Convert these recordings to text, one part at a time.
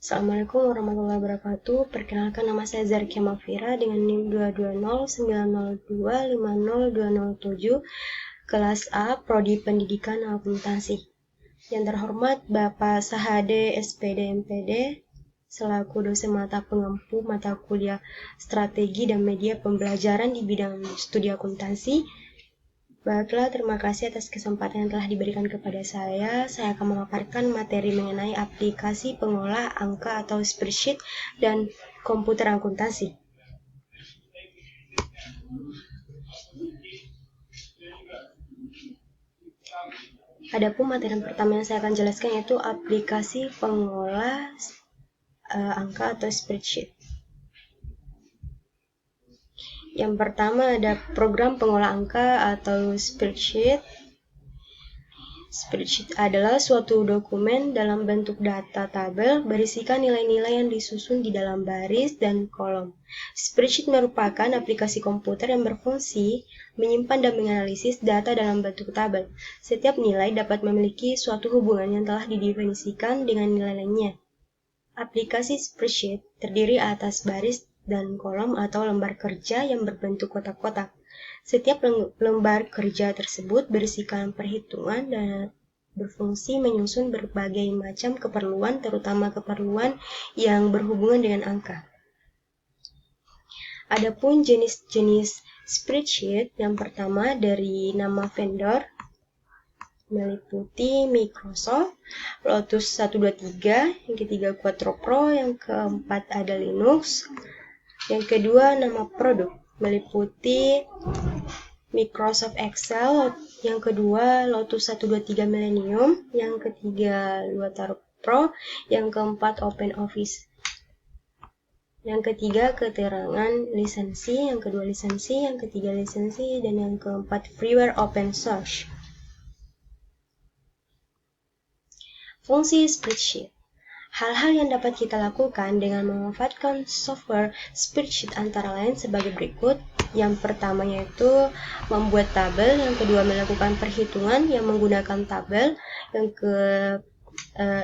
Assalamualaikum warahmatullahi wabarakatuh. Perkenalkan, nama saya Zarkia Mafira dengan NIM 22090250207, kelas A, Prodi Pendidikan Akuntansi. Yang terhormat Bapak Sahade SPD MPD selaku dosen mata pengampu mata kuliah Strategi dan Media Pembelajaran di bidang studi akuntansi. Baiklah, terima kasih atas kesempatan yang telah diberikan kepada saya. Saya akan memaparkan materi mengenai aplikasi pengolah angka atau spreadsheet dan komputer akuntansi. Adapun materi pertama yang saya akan jelaskan yaitu aplikasi pengolah angka atau spreadsheet. Yang pertama ada program pengolah angka atau spreadsheet. Spreadsheet adalah suatu dokumen dalam bentuk data tabel berisikan nilai-nilai yang disusun di dalam baris dan kolom. Spreadsheet merupakan aplikasi komputer yang berfungsi menyimpan dan menganalisis data dalam bentuk tabel. Setiap nilai dapat memiliki suatu hubungan yang telah didefinisikan dengan nilai lainnya. Aplikasi spreadsheet terdiri atas baris dan kolom atau lembar kerja yang berbentuk kotak-kotak. Setiap lembar kerja tersebut berisikan perhitungan dan berfungsi menyusun berbagai macam keperluan, terutama keperluan yang berhubungan dengan angka. Adapun jenis-jenis spreadsheet, yang pertama dari nama vendor meliputi Microsoft, Lotus 123, yang ketiga Quattro Pro, yang keempat ada Linux, yang kedua nama produk meliputi Microsoft Excel, yang kedua Lotus 123 Millennium, yang ketiga Quattro Pro, yang keempat Open Office. Yang ketiga keterangan lisensi, yang kedua lisensi, yang ketiga lisensi, dan yang keempat freeware open source. Fungsi spreadsheet. Hal-hal yang dapat kita lakukan dengan memanfaatkan software spreadsheet antara lain sebagai berikut. Yang pertama yaitu membuat tabel, yang kedua melakukan perhitungan yang menggunakan tabel,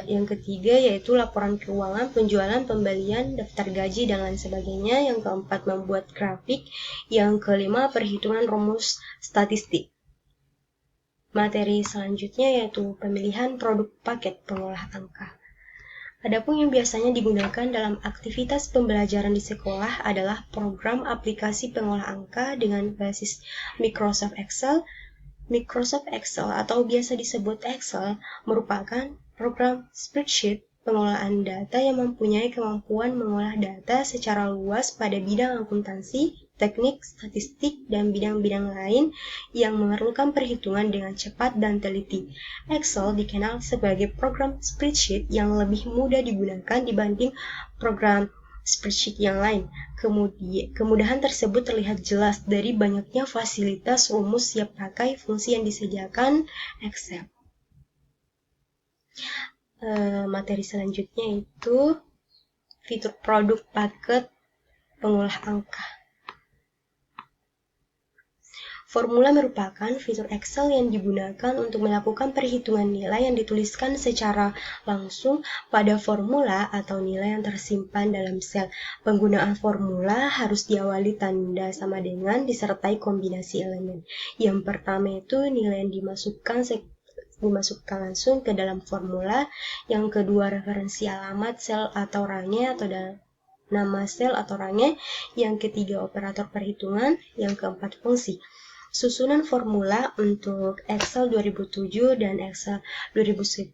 yang ketiga yaitu laporan keuangan, penjualan, pembelian, daftar gaji, dan lain sebagainya. Yang keempat membuat grafik, yang kelima perhitungan rumus statistik. Materi selanjutnya yaitu pemilihan produk paket pengolah angka. Adapun yang biasanya digunakan dalam aktivitas pembelajaran di sekolah adalah program aplikasi pengolah angka dengan basis Microsoft Excel. Microsoft Excel atau biasa disebut Excel merupakan program spreadsheet pengolahan data yang mempunyai kemampuan mengolah data secara luas pada bidang akuntansi, teknik, statistik, dan bidang-bidang lain yang memerlukan perhitungan dengan cepat dan teliti. Excel dikenal sebagai program spreadsheet yang lebih mudah digunakan dibanding program spreadsheet yang lain. Kemudahan tersebut terlihat jelas dari banyaknya fasilitas rumus siap pakai fungsi yang disediakan Excel. Materi selanjutnya itu fitur produk paket pengolah angka. Formula merupakan fitur Excel yang digunakan untuk melakukan perhitungan nilai yang dituliskan secara langsung pada formula atau nilai yang tersimpan dalam sel. Penggunaan formula harus diawali tanda sama dengan disertai kombinasi elemen. Yang pertama itu nilai yang dimasukkan langsung ke dalam formula. Yang kedua referensi alamat sel atau range atau nama sel atau range. Yang ketiga operator perhitungan. Yang keempat fungsi. Susunan formula untuk Excel 2007 dan Excel 2010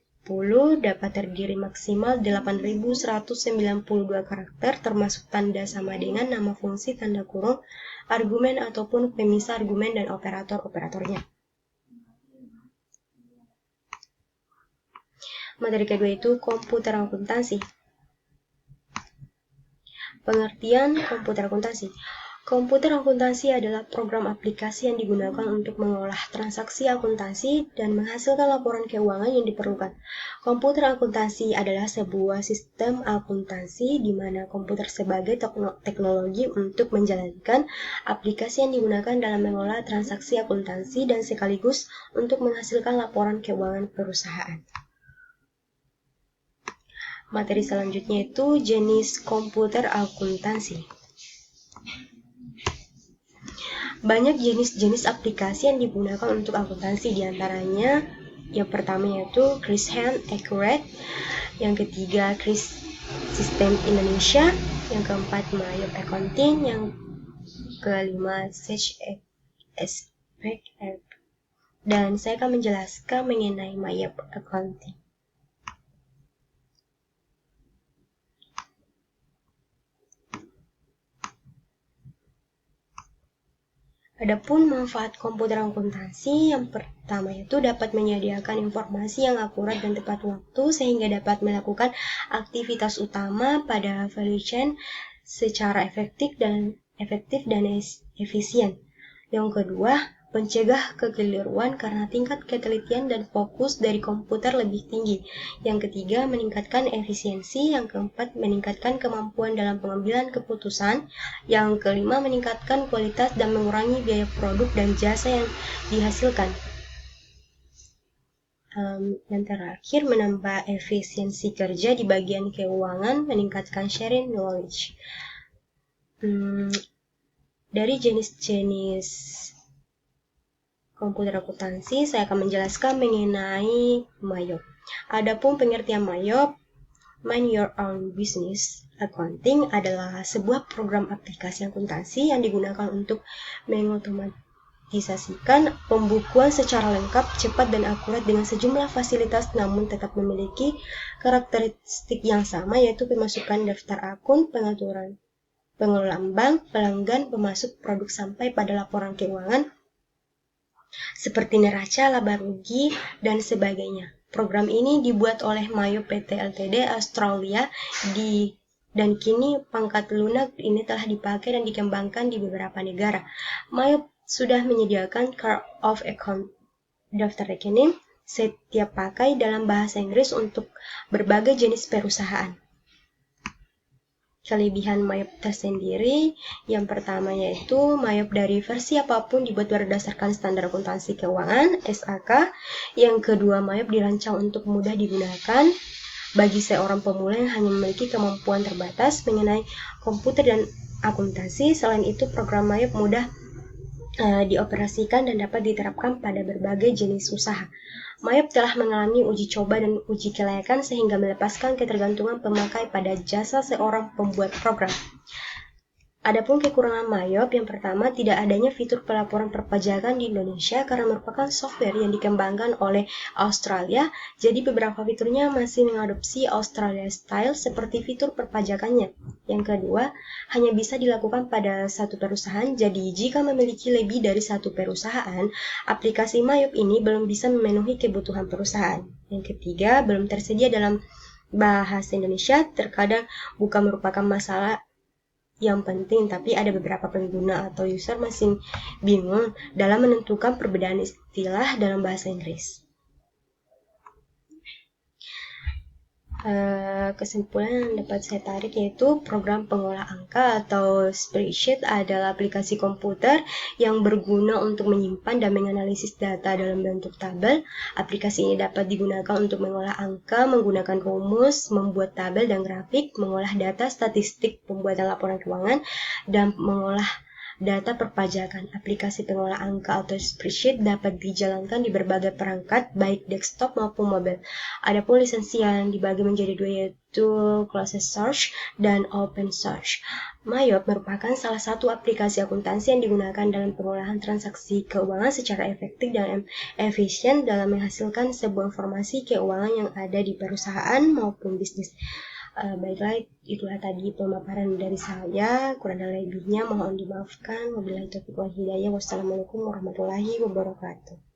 dapat terdiri maksimal 8.192 karakter termasuk tanda sama dengan nama fungsi, tanda kurung, argumen ataupun pemisah argumen dan operator-operatornya. Materi kedua itu komputer akuntansi. Pengertian komputer akuntansi. Komputer akuntansi adalah program aplikasi yang digunakan untuk mengolah transaksi akuntansi dan menghasilkan laporan keuangan yang diperlukan. Komputer akuntansi adalah sebuah sistem akuntansi di mana komputer sebagai teknologi untuk menjalankan aplikasi yang digunakan dalam mengolah transaksi akuntansi dan sekaligus untuk menghasilkan laporan keuangan perusahaan. Materi selanjutnya itu jenis komputer akuntansi. Banyak jenis-jenis aplikasi yang digunakan untuk akuntansi, diantaranya yang pertama yaitu Chris Hand Accurate, yang ketiga Chris System Indonesia, yang keempat Mayop Accounting, yang kelima Sage Aspect App. Dan saya akan menjelaskan mengenai Mayop Accounting. Adapun manfaat komputer akuntansi, yang pertama itu dapat menyediakan informasi yang akurat dan tepat waktu sehingga dapat melakukan aktivitas utama pada value chain secara efektif dan efisien. Yang kedua, mencegah kekeliruan karena tingkat ketelitian dan fokus dari komputer lebih tinggi. Yang ketiga, meningkatkan efisiensi. Yang keempat, meningkatkan kemampuan dalam pengambilan keputusan. Yang kelima, meningkatkan kualitas dan mengurangi biaya produk dan jasa yang dihasilkan. Yang terakhir, menambah efisiensi kerja di bagian keuangan, meningkatkan sharing knowledge. Dari jenis-jenis komputer akuntansi, saya akan menjelaskan mengenai Mayop. Adapun pengertian Mayop, Mind Your Own Business Accounting adalah sebuah program aplikasi akuntansi yang digunakan untuk mengotomatisasikan pembukuan secara lengkap, cepat, dan akurat dengan sejumlah fasilitas namun tetap memiliki karakteristik yang sama, yaitu pemasukan daftar akun, pengaturan pengelolaan bank, pelanggan, pemasuk produk sampai pada laporan keuangan, seperti neraca, laba rugi, dan sebagainya. Program ini dibuat oleh Mayop PT Ltd Australia dan kini pangkat lunak ini telah dipakai dan dikembangkan di beberapa negara. Mayop sudah menyediakan Chart of Account, daftar rekening, setiap pakai dalam bahasa Inggris untuk berbagai jenis perusahaan. Kelebihan Mayop tersendiri, yang pertama yaitu Mayop dari versi apapun dibuat berdasarkan standar akuntansi keuangan (SAK). Yang kedua, Mayop dirancang untuk mudah digunakan bagi seorang pemula yang hanya memiliki kemampuan terbatas mengenai komputer dan akuntansi. Selain itu, program Mayop mudah dioperasikan dan dapat diterapkan pada berbagai jenis usaha. Mayop telah mengalami uji coba dan uji kelayakan sehingga melepaskan ketergantungan pemakai pada jasa seorang pembuat program. Adapun kekurangan Mayop, yang pertama, tidak adanya fitur pelaporan perpajakan di Indonesia karena merupakan software yang dikembangkan oleh Australia, jadi beberapa fiturnya masih mengadopsi Australia Style seperti fitur perpajakannya. Yang kedua, hanya bisa dilakukan pada satu perusahaan, jadi jika memiliki lebih dari satu perusahaan, aplikasi Mayop ini belum bisa memenuhi kebutuhan perusahaan. Yang ketiga, belum tersedia dalam bahasa Indonesia, terkadang bukan merupakan masalah yang penting, tapi ada beberapa pengguna atau user masih bingung dalam menentukan perbedaan istilah dalam bahasa Inggris. Kesimpulan yang dapat saya tarik yaitu program pengolah angka atau spreadsheet adalah aplikasi komputer yang berguna untuk menyimpan dan menganalisis data dalam bentuk tabel. Aplikasi ini dapat digunakan untuk mengolah angka menggunakan rumus, membuat tabel dan grafik, mengolah data statistik, pembuatan laporan keuangan, dan mengolah data perpajakan. Aplikasi pengolah angka atau spreadsheet dapat dijalankan di berbagai perangkat, baik desktop maupun mobile. Adapun lisensi yang dibagi menjadi dua yaitu closed source dan open source. Mayop merupakan salah satu aplikasi akuntansi yang digunakan dalam pengolahan transaksi keuangan secara efektif dan efisien dalam menghasilkan sebuah informasi keuangan yang ada di perusahaan maupun bisnis. Baiklah, itulah tadi pemaparan dari saya. Kurang dan lebihnya mohon dimaafkan. Wabillahi taufiq wal hidayah. Wassalamualaikum warahmatullahi wabarakatuh.